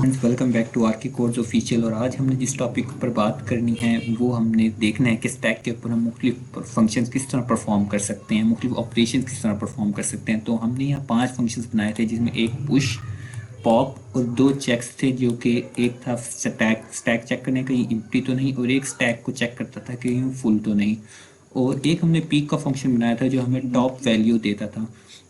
Welcome back to are के course official. और आज हमने जिस टॉपिक पर बात करनी है वो हमने देखना है कि स्टैक के ऊपर हम मुख्तलिफ फंक्शंस किस तरह परफॉर्म कर सकते हैं, मुख्तलिफ ऑपरेशन किस तरह परफॉर्म कर सकते हैं। तो हमने यहाँ 5 फंक्शंस बनाए थे जिसमें एक पुश, पॉप और 2 चेक्स थे, जो कि एक था स्टैक स्टैक चेक करने का, ये एम्प्टी तो नहीं, और एक स्टैक को चेक करता था कि ये फुल तो नहीं। और एक हमने पीक का फंक्शन बनाया था जो हमें टॉप वैल्यू देता था।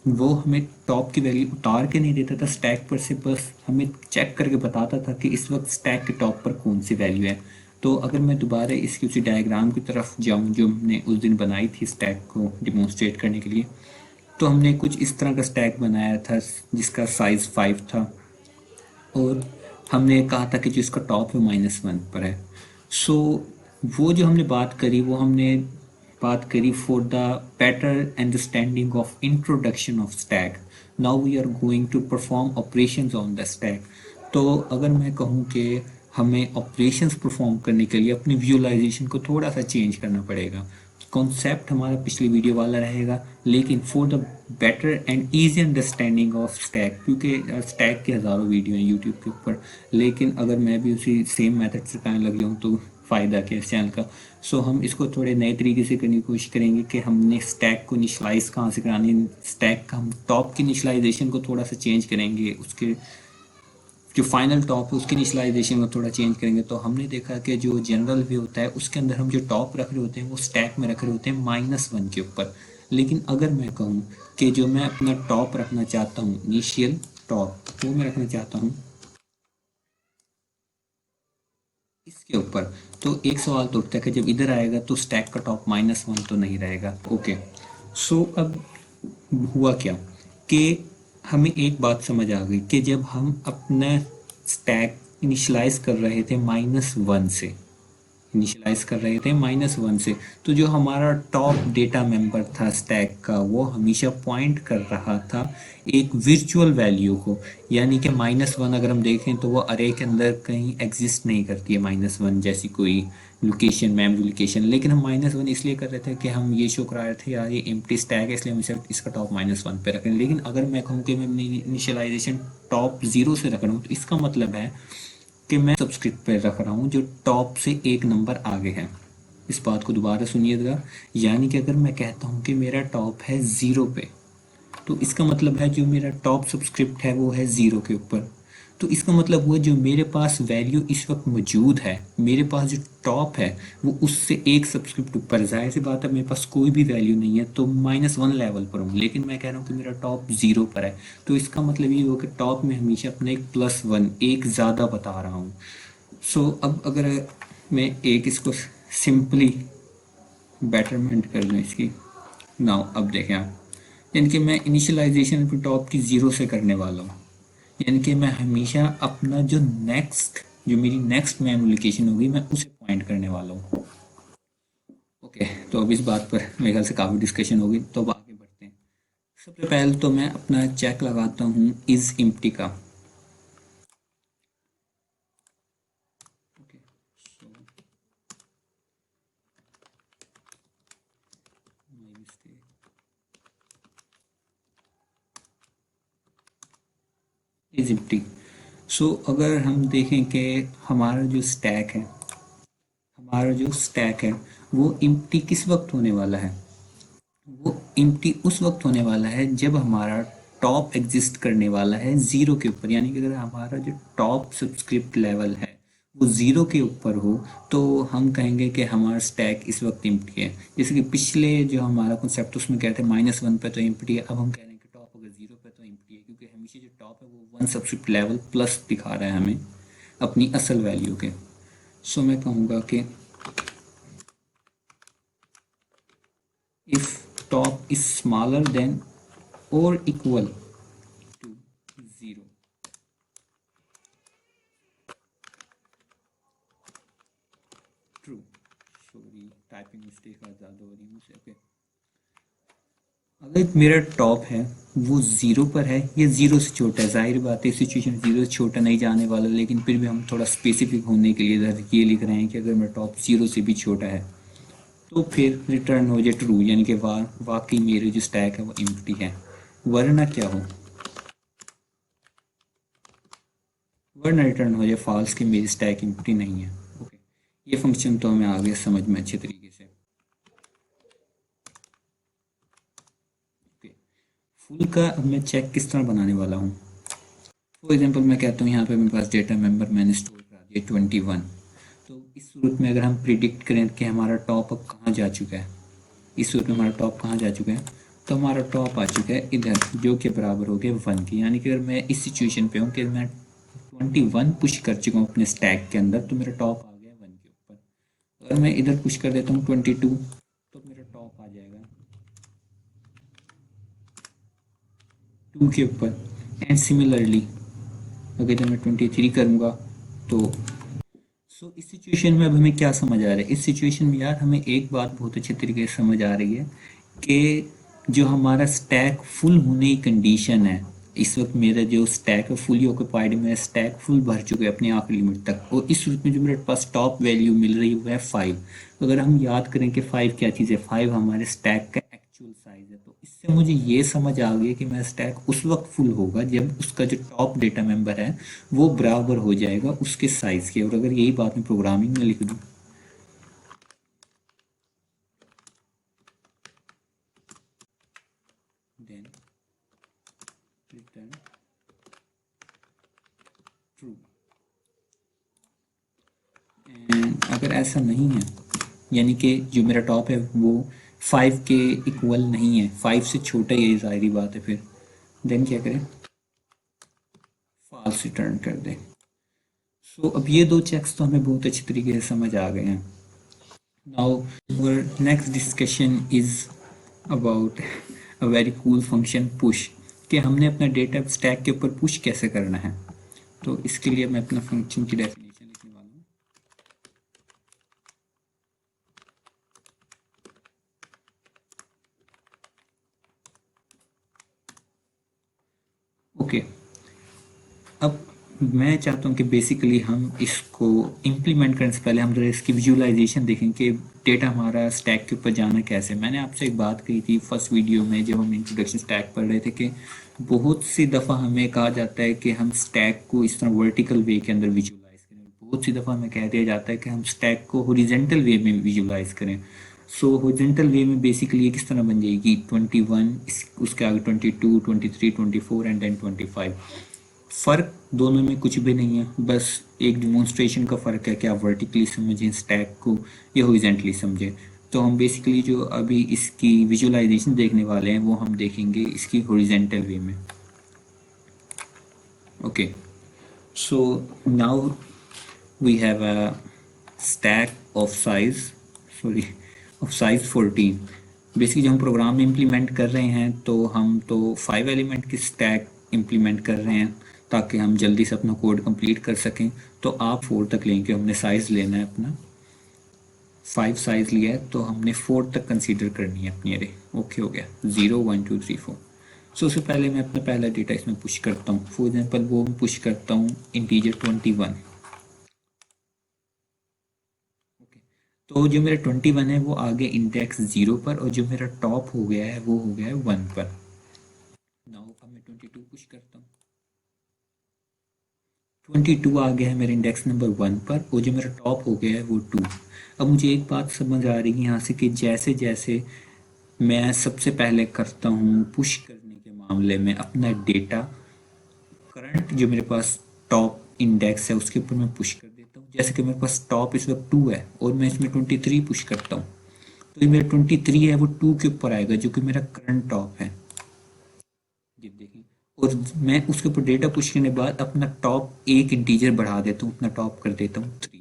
वो हमें टॉप की वैल्यू उतार के नहीं देता था स्टैक पर से, बस हमें चेक करके बताता था कि इस वक्त स्टैक के टॉप पर कौन सी वैल्यू है। तो अगर मैं दोबारा इसकी उसी डायग्राम की तरफ जाऊं जो हमने उस दिन बनाई थी स्टैक को डिमॉन्स्ट्रेट करने के लिए, तो हमने कुछ इस तरह का स्टैक बनाया था जिसका साइज़ 5 था। और हमने कहा था कि जो इसका टॉप है -1 पर है। सो वो जो हमने बात करी वो हमने बात करी for the better understanding of introduction of stack. Now we are going to perform operations on the stack. तो अगर मैं कहूँ कि हमें ऑपरेशंस परफॉर्म करने के लिए अपनी विजुअलाइजेशन को थोड़ा सा चेंज करना पड़ेगा। कॉन्सेप्ट हमारा पिछली वीडियो वाला रहेगा, लेकिन for the better and easy understanding of stack, क्योंकि स्टैक के हज़ारों वीडियो हैं यूट्यूब के ऊपर, लेकिन अगर मैं भी उसी सेम मेथड से करने लग जाऊँ तो फ़ायदा क्या इस चैनल का। सो हम इसको थोड़े नए तरीके से करने की कोशिश करेंगे कि हमने स्टैक को इनिशलाइज कहाँ से करानी है। स्टैक का हम टॉप की इनिशलाइजेशन को थोड़ा सा चेंज करेंगे, उसके जो फाइनल टॉप है उसकी इनिशलाइजेशन को थोड़ा चेंज करेंगे। तो हमने देखा कि जो जनरल व्यू होता है उसके अंदर हम जो टॉप रख रहे होते हैं वो स्टैक में रख रहे होते हैं -1 के ऊपर। लेकिन अगर मैं कहूँ कि जो मैं अपना टॉप रखना चाहता हूँ, इनिशियल टॉप, वो मैं रखना चाहता हूँ इसके ऊपर, तो एक सवाल तो उठता है कि जब इधर आएगा तो स्टैक का टॉप -1 तो नहीं रहेगा। ओके, सो अब हुआ क्या कि हमें एक बात समझ आ गई कि जब हम अपना स्टैक इनिशलाइज कर रहे थे -1 से, इनिशियलाइज कर रहे थे -1 से, तो जो हमारा टॉप डेटा मेंबर था स्टैक का वो हमेशा पॉइंट कर रहा था एक वर्चुअल वैल्यू को। यानी कि -1 अगर हम देखें तो वो अरे के अंदर कहीं एग्जिस्ट नहीं करती है, -1 जैसी कोई लोकेशन, मेमोरी लोकेशन। लेकिन हम -1 इसलिए कर रहे थे कि हम ये शो करा रहे थे यार ये एम्प्टी स्टैक है, इसलिए हम सिर्फ इसका टॉप -1 पे रखें। लेकिन अगर मैं कहूँ कि मैं इनिशियलाइजेशन टॉप 0 से रख रहा हूँ, तो इसका मतलब है कि मैं सबस्क्रिप्ट पे रख रहा हूँ जो टॉप से एक नंबर आगे है। इस बात को दोबारा सुनिएगा। यानी कि अगर मैं कहता हूँ कि मेरा टॉप है 0 पे, तो इसका मतलब है जो मेरा टॉप सबस्क्रिप्ट है वो है 0 के ऊपर। तो इसका मतलब हुआ जो मेरे पास वैल्यू इस वक्त मौजूद है, मेरे पास जो टॉप है वो उससे एक सबस्क्रिप्ट ऊपर। जाहिर सी बात है मेरे पास कोई भी वैल्यू नहीं है तो -1 लेवल पर हूँ, लेकिन मैं कह रहा हूँ कि मेरा टॉप 0 पर है। तो इसका मतलब ये हुआ कि टॉप में हमेशा अपना एक +1, एक ज़्यादा बता रहा हूँ। सो अब अगर मैं एक इसको सिंपली बेटरमेंट कर दूँ इसकी, नाउ अब देखें आप, यानी कि मैं इनिशियलाइजेशन अपनी टॉप की 0 से करने वाला हूँ। यानी कि मैं हमेशा अपना जो मेरी नेक्स्ट मेमोरी लोकेशन होगी मैं उसे पॉइंट करने वाला हूँ। ओके, तो अब इस बात पर मेरे ख्याल से काफ़ी डिस्कशन होगी, तो अब आगे बढ़ते हैं। सबसे पहले तो मैं अपना चेक लगाता हूँ इज एम्प्टी का। Okay, so my mistake, is empty. So अगर हम देखें कि हमारा जो स्टैक है वो एम्प्टी किस वक्त होने वाला है, वो एम्प्टी उस वक्त होने वाला है जब हमारा टॉप एग्जिस्ट करने वाला है 0 के ऊपर। यानी कि अगर हमारा जो टॉप सब्सक्रिप्ट लेवल है वो 0 के ऊपर हो तो हम कहेंगे कि हमारा स्टैक इस वक्त एम्प्टी है। जैसे कि पिछले जो हमारा कॉन्सेप्ट उसमें कहते हैं -1 पे तो एम्प्टी है, अब हम कह रहे हैं कि टॉप अगर 0 पे तो एम्प्टी है, क्योंकि हमेशा जो टॉप है वो 1 सब्सक्रिप्ट लेवल प्लस दिखा रहा है हमें अपनी असल वैल्यू के। सो मैं कहूँगा कि if top is smaller than or equal to 0, true, sorry typing mistake ज़्यादा हो रही है मुझसे। ओके, अगर मेरा टॉप है वो 0 पर है या 0 से छोटा है, जाहिर बात है सिचुएशन 0 से छोटा नहीं जाने वाला, लेकिन फिर भी हम थोड़ा स्पेसिफिक होने के लिए इधर ये लिख रहे हैं कि अगर मेरा टॉप 0 से भी छोटा है तो फिर रिटर्न हो जाए ट्रू, यानी कि वाकई मेरे जो स्टैक है वो एम्प्टी है। वरना क्या हो, वर्ड ना रिटर्न हो जाए फॉल्स कि मेरी स्टैक एम्प्टी नहीं है। ओके, ये फंक्शन तो हमें आगे समझ में अच्छे तरीके से। ओके, फुल का अब मैं चेक किस तरह बनाने वाला हूँ। फॉर एग्जांपल मैं कहता हूँ यहाँ पे मेरे पास डेटा मेंबर मैंने स्टोर करा दिया 21। तो इस सूरत में अगर हम प्रिडिक्ट करें कि हमारा टॉप अब कहाँ जा चुका है, इस सूरत में हमारा टॉप कहाँ जा चुका है, तो हमारा टॉप आ चुका है इधर, जो कि बराबर हो गया 1 की। यानी कि अगर मैं इस सिचुएशन पे हूँ कि मैं 21 पुश कर चुका हूँ अपने स्टैक के अंदर, तो मेरा टॉप आ गया 1 के ऊपर। अगर मैं इधर पुश कर देता हूँ 22, तो मेरा टॉप आ जाएगा 2 के ऊपर। एंड सिमिलरली अगर इधर मैं 23 करूँगा तो इस सिचुएशन में अब हमें क्या समझ आ रहा है, इस सिचुएशन में यार हमें एक बात बहुत अच्छे तरीके से समझ आ रही है कि जो हमारा स्टैक फुल होने की कंडीशन है, इस वक्त मेरा जो स्टैक है फुली ऑक्यूपाइड है, मेरा स्टैक फुल भर चुका है अपने आखिरी लिमिट तक, और इस सूरत में जो मेरे पास टॉप वैल्यू मिल रही है वो है 5। तो अगर हम याद करें कि 5 क्या चीज़ है, 5 हमारे स्टैक का एक्चुअल साइज है। तो इससे मुझे ये समझ आ गया कि मेरा स्टैक उस वक्त फुल होगा जब उसका जो टॉप डेटा मेंबर है वो बराबर हो जाएगा उसके साइज के। और अगर यही बात मैं प्रोग्रामिंग में लिख दूँ, देन रिटर्न ट्रू। एंड अगर ऐसा नहीं है, यानी कि जो मेरा टॉप है वो 5 के इक्वल नहीं है, 5 से छोटा ही है, ज़ाहिरी बात है, फिर देन क्या करें, फॉल्स रिटर्न कर दें। अब ये दो चेक्स तो हमें बहुत अच्छी तरीके से समझ आ गए हैं। Now our next discussion is about a very cool function push, कि हमने अपना डेटा स्टैक के ऊपर पुश कैसे करना है। तो इसके लिए मैं अपना फंक्शन की डेफिनेशन लिखने वाला हूँ। ओके, अब मैं चाहता हूँ कि बेसिकली हम इसको इम्प्लीमेंट करने से पहले हम जरा इसकी विजुअलाइजेशन देखें कि डेटा हमारा स्टैक के ऊपर जाना कैसे। मैंने आपसे एक बात कही थी फर्स्ट वीडियो में जब हम इंट्रोडक्शन स्टैक पढ़ रहे थे कि बहुत सी दफ़ा हमें कहा जाता है कि हम स्टैक को इस तरह वर्टिकल वे के अंदर विजुअलाइज करें, बहुत सी दफ़ा हमें कह दिया जाता है कि हम स्टैक को हॉरिजॉन्टल वे में विजुअलाइज करें। हॉरिजॉन्टल वे में बेसिकली ये किस तरह बन जाएगी, 21, उसके आगे 22, 23, 24 एंड देन 25। फ़र्क दोनों में कुछ भी नहीं है, बस एक डिमॉन्स्ट्रेशन का फ़र्क है कि आप वर्टिकली समझें स्टैक को या हॉरिजॉन्टली समझें। तो हम बेसिकली जो अभी इसकी विजुअलाइजेशन देखने वाले हैं वो हम देखेंगे इसकी हॉरिजॉन्टल वे में। Okay, so now we have a stack of size, sorry, of size 14। Basically जब हम प्रोग्राम में इम्प्लीमेंट कर रहे हैं तो हम तो 5 एलिमेंट की स्टैक इम्प्लीमेंट कर रहे हैं ताकि हम जल्दी से अपना कोड कंप्लीट कर सकें। तो आप 4 तक लेंगे, हमने साइज़ लेना है अपना 5 साइज़ लिया है, तो हमने 4 तक कंसीडर करनी है अपनी अरे। ओके हो गया, 0 1 2 3 4। उससे पहले मैं अपना पहला डेटा इसमें पुश करता हूँ। फॉर एग्जाम्पल वो पुश करता हूँ इंटीजर 21। ओके, तो जो मेरा 21 है वो आ गया इंडेक्स 0 पर, और जो मेरा टॉप हो गया है वो हो गया है 1 पर। नाउ अब मैं 22 पुश करता हूँ, 22 आ गया है मेरे इंडेक्स नंबर 1 पर, और जो मेरा टॉप हो गया है वो 2। अब मुझे एक बात समझ आ रही है यहाँ से कि जैसे जैसे मैं सबसे पहले करता हूँ पुश करने के मामले में अपना डेटा, करंट जो मेरे पास टॉप इंडेक्स है उसके ऊपर मैं पुश कर देता हूँ। जैसे कि मेरे पास टॉप इस वक्त 2 है और मैं इसमें 23 पुश करता हूँ, तो ये मेरा 23 है वो 2 के ऊपर आएगा जो कि मेरा करंट टॉप है। ये देखें, और मैं उसके ऊपर डेटा पुश करने के बाद अपना टॉप एक इंटीजर बढ़ा देता हूँ, अपना टॉप कर देता हूँ 3।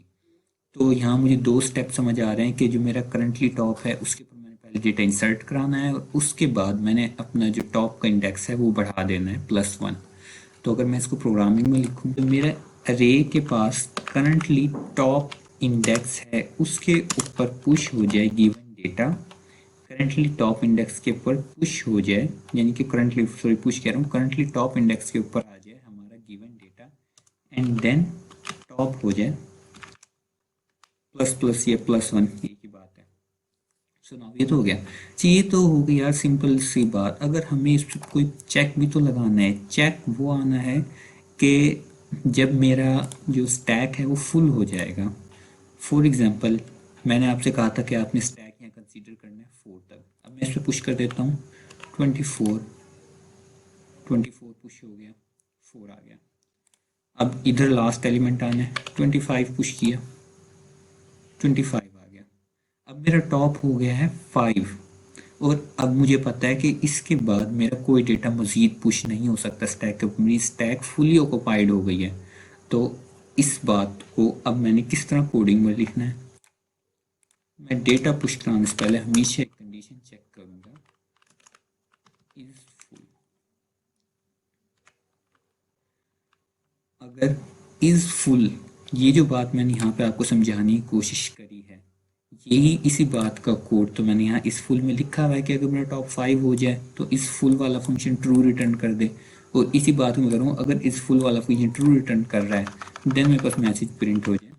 तो यहाँ मुझे दो स्टेप समझ आ रहे हैं कि जो मेरा करंटली टॉप है उसके ऊपर मैंने पहले डेटा इंसर्ट कराना है, और उसके बाद मैंने अपना जो टॉप का इंडेक्स है वो बढ़ा देना है +1। तो अगर मैं इसको प्रोग्रामिंग में लिखूँ तो मेरा अरे के पास करंटली टॉप इंडेक्स है उसके ऊपर पुश हो जाए given data, currently top index के ऊपर पुश हो जाए, यानी कि करंटली, सॉरी पुश कह रहा हूँ, करंटली टॉप इंडेक्स के ऊपर आ जाए हमारा given data, and then top हो जाए प्लस प्लस या +1, एक ही बात है। सुनाओ, ये तो हो गया जी, ये तो हो गई यार सिंपल सी बात। अगर हमें इस पर कोई चेक भी तो लगाना है, चेक वो आना है कि जब मेरा जो स्टैक है वो फुल हो जाएगा, फॉर एग्जांपल मैंने आपसे कहा था कि आपने स्टैक यहाँ कंसीडर करना है 4 तक, अब मैं इस पर पुश कर देता हूँ 24, 24 पुश हो गया, 4 आ गया। अब इधर लास्ट एलिमेंट आना है, 25 पुश किया, 25 आ गया। अब मेरा टॉप हो गया है 5, और अब मुझे पता है कि इसके बाद मेरा कोई डेटा मज़ीद पुश नहीं हो सकता स्टैक के ऊपर, मेरी स्टैक फुली ऑक्यूपाइड हो गई है। तो इस बात को अब मैंने किस तरह कोडिंग में लिखना है, मैं डेटा पुश कराने से पहले हमेशा एक कंडीशन चेक करूंगा, इज फुल। अगर इज फुल, ये जो बात मैंने यहाँ पे आपको समझाने की कोशिश करी है, यही इसी बात का कोड तो मैंने यहाँ इस फुल में लिखा हुआ है कि अगर मेरा टॉप 5 हो जाए तो इस फुल वाला फंक्शन ट्रू रिटर्न कर दे, और इसी बात में करूँ अगर इस फुल वाला फंक्शन ट्रू रिटर्न कर रहा है देन मेरे पास मैसेज प्रिंट हो जाए,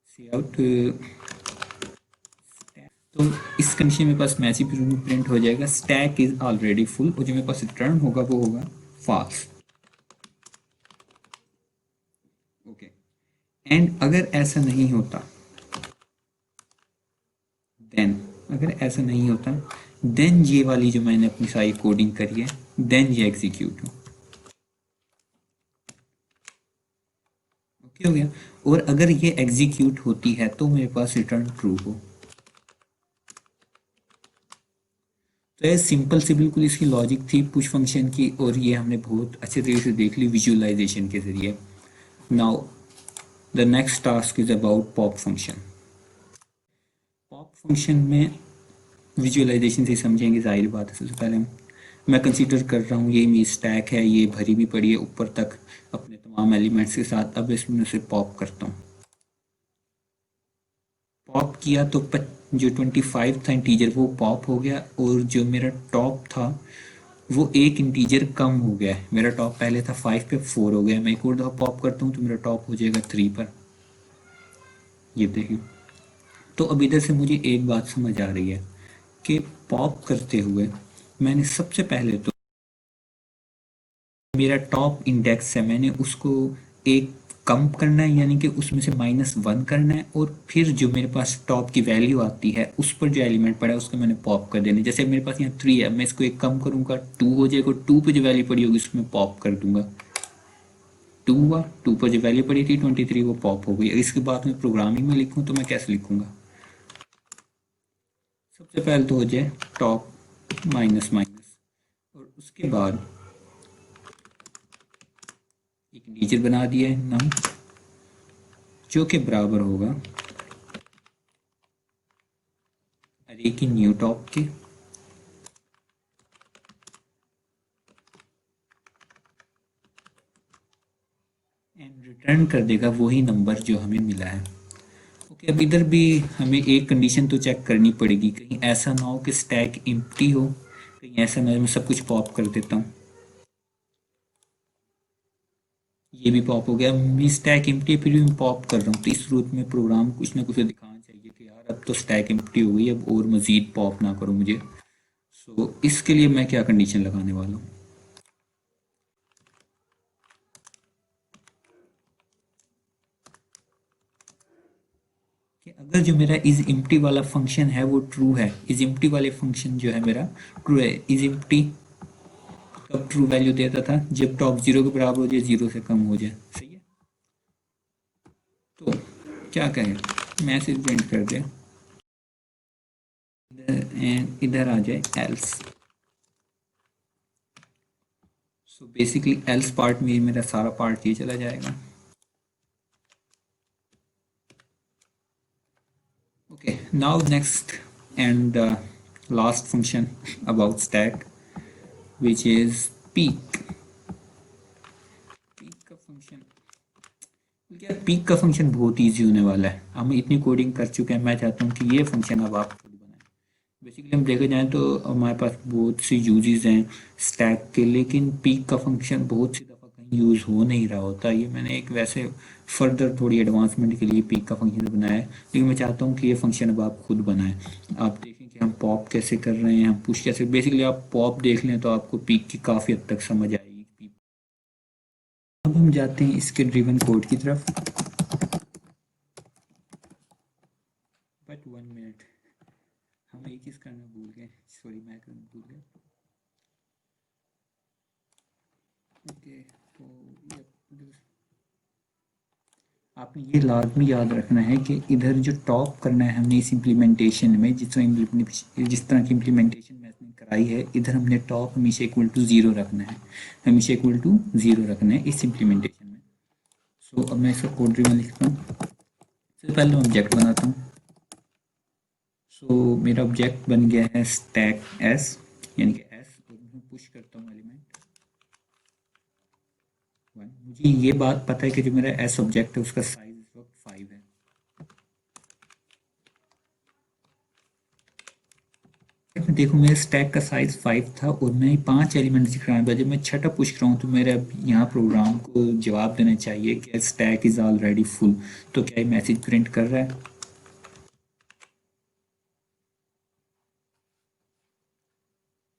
सी आउट। तो इस कंडीशन में पास मैसेज प्रिंट हो जाएगा स्टैक इज ऑलरेडी फुल, और जो मेरे पास रिटर्न होगा वो होगा फॉल्स। ओके, एंड अगर ऐसा नहीं होता, देन अगर ऐसा नहीं होता देन ये वाली जो मैंने अपनी सारी कोडिंग करी है देन ये एग्जीक्यूट हो। ओके हो गया, और अगर ये एग्जीक्यूट होती है तो मेरे पास रिटर्न ट्रू हो। तो ये सिंपल सी बिल्कुल इसकी लॉजिक थी पुश फंक्शन की, और ये हमने बहुत अच्छे तरीके से देख ली विजुअलाइजेशन के जरिए। Now the next task is about pop function. Pop function में विजुअलाइजेशन से समझेंगे, जाहिर बात है। सबसे पहले मैं कंसीडर कर रहा हूँ ये मेरी स्टैक है, ये भरी भी पड़ी है ऊपर तक अपने तमाम एलिमेंट्स के साथ। अब इसमें से पॉप करता हूँ, पॉप किया तो जो 25 था इंटीजर वो पॉप हो गया, और जो मेरा टॉप था वो एक इंटीजर कम हो गया है। मेरा टॉप पहले था 5 पे 4 हो गया। मैं एक और दफ़ा पॉप करता हूँ तो मेरा टॉप हो जाएगा 3 पर। ये देखें, तो अब इधर से मुझे एक बात समझ आ रही है कि पॉप करते हुए मैंने सबसे पहले तो मेरा टॉप इंडेक्स है मैंने उसको एक कम करना है, यानी कि उसमें से -1 करना है, और फिर जो मेरे पास टॉप की वैल्यू आती है उस पर जो एलिमेंट पड़ा है उसको मैंने पॉप कर देना है। जैसे मेरे पास यहाँ 3 है, मैं इसको एक कम करूँगा 2 हो जाएगा, 2 पे जो वैल्यू पड़ी होगी उसमें पॉप कर दूंगा 2 हुआ, 2 पर जो वैल्यू पड़ी थी 23 वो पॉप हो गई। इसके बाद में प्रोग्रामिंग में लिखूँ तो मैं कैसे लिखूँगा, सबसे पहले तो हो जाए टॉप माइनस माइनस, और उसके बाद एक इंटीजर बना दिया है नम, जो कि बराबर होगा अरे की न्यू टॉप के, एंड रिटर्न कर देगा वही नंबर जो हमें मिला है। ओके, अब इधर भी हमें एक कंडीशन तो चेक करनी पड़ेगी, कहीं ऐसा ना हो कि स्टैक एम्प्टी हो, कहीं ऐसा ना हो मैं सब कुछ पॉप कर देता हूँ। ये भी पॉप हो गया, मैं स्टैक एम्प्टी है फिर भी मैं पॉप कर रहा हूँ, तो इस सूरत में प्रोग्राम कुछ ना कुछ दिखाना चाहिए कि यार अब तो स्टैक एम्प्टी हो गई, अब और मज़ीद पॉप ना करो मुझे। सो इसके लिए मैं क्या कंडीशन लगाने वाला हूँ कि अगर जो मेरा इज एम्प्टी वाला फंक्शन है वो ट्रू है, इज एम्प्टी वाले फंक्शन जो है मेरा ट्रू है, इज एम्प्टी कब ट्रू वैल्यू देता था, जब टॉप 0 के बराबर हो जाए, 0 से कम हो जाए, सही है। तो क्या करें, मैसेज प्रिंट कर दे एंड इधर आ जाए else. So basically else part में मेरा सारा पार्ट ये चला जाएगा। Okay, now next and the last function about stack, which is peak. Peak का फंक्शन क्या, पीक का फंक्शन बहुत इजी होने वाला है, हम इतनी कोडिंग कर चुके हैं, मैं चाहता हूँ कि ये फंक्शन अब आप खुद बनाएं। बेसिकली हम देखा जाए तो हमारे पास बहुत सी यूजेस हैं स्टैक के, लेकिन पीक का फंक्शन बहुत सी दफ़ा कहीं यूज़ हो नहीं रहा होता। ये मैंने एक वैसे फर्दर थोड़ी एडवांसमेंट के लिए पीक का फंक्शन बनाया है, लेकिन मैं चाहता हूँ कि ये फंक्शन अब आप खुद बनाएं। आप देखें कि हम पॉप कैसे कर रहे हैं, हम पुश कैसे, बेसिकली आप पॉप देख लें तो आपको पीक की काफ़ी हद तक समझ आएगी। अब हम जाते हैं इसके ड्रिवन कोड की तरफ। बट 1 मिनट, हम एक चीज़ करना भूल गए, सॉरी मैं करना भूल गया। ओके, तो आपने ये लाजमी याद रखना है कि इधर जो टॉप करना है हमने इस इम्प्लीमेंटेशन में, जिस तरह की इम्प्लीमेंटेशन मैंने कराई है, इधर हमने टॉप हमेशा इक्वल टू ज़ीरो रखना है, हमेशा इक्वल टू ज़ीरो रखना है इस इम्प्लीमेंटेशन में। सो अब मैं इसका कोड ड्रिवन लिखता हूँ। सबसे पहले मैं ऑब्जेक्ट बनाता हूँ। सो मेरा ऑब्जेक्ट बन गया है स्टैक एस, यानी कि एस, और मैं पुश करता हूँ एलिमेंट 1। मुझे ये बात पता है कि जो मेरा एस ऑब्जेक्ट है उसका साइज इस वक्त 5 है। देखो मेरे स्टैक का साइज 5 था और मैं 5 एलिमेंट दिख रहा है। जब मैं छठा पुश कर रहा हूँ तो मेरे अब यहाँ प्रोग्राम को जवाब देना चाहिए कि स्टैक इज ऑलरेडी फुल। तो क्या ये मैसेज प्रिंट कर रहा है?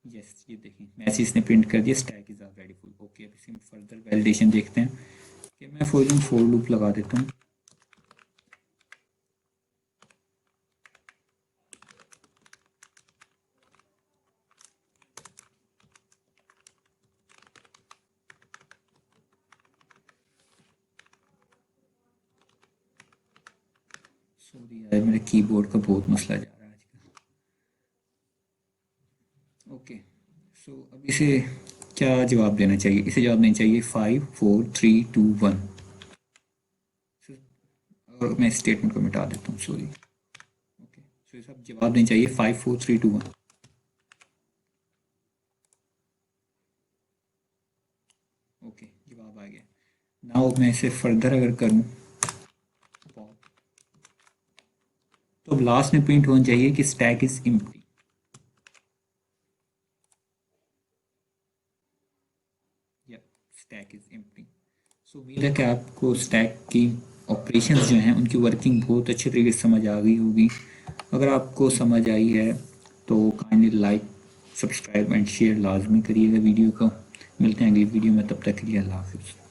यस, ये देखिए मैसेज ने प्रिंट कर दिया stack is already full. Okay, अब इसमें फर्दर वैलिडेशन देखते हैं कि मैं फॉर लूप लगा देता हूँ। सॉरी यार, मेरे कीबोर्ड का बहुत मसला जा रहा है आजकल। ओके, सो अब इसे क्या जवाब देना चाहिए? इसे जवाब देना चाहिए 5 4 3 2 1। और मैं स्टेटमेंट को मिटा देता हूँ, सॉरी। ओके, सो इसे अब जवाब देना चाहिए 5 4 3 2 1। ओके, जवाब आ गया। नाउ मैं इसे फर्दर अगर करूँ तो अब लास्ट में प्रिंट होना चाहिए कि स्टैक इज एम्प्टी। या स्टैक इज एम्प्टी। सो उम्मीद है कि आपको स्टैक की ऑपरेशंस जो हैं उनकी वर्किंग बहुत अच्छे तरीके से समझ आ गई होगी। अगर आपको समझ आई है तो kindly like, subscribe and share लाजमी करिएगा वीडियो को। मिलते हैं अगली वीडियो में, तब तक के लिए अल्लाह हाफिज़।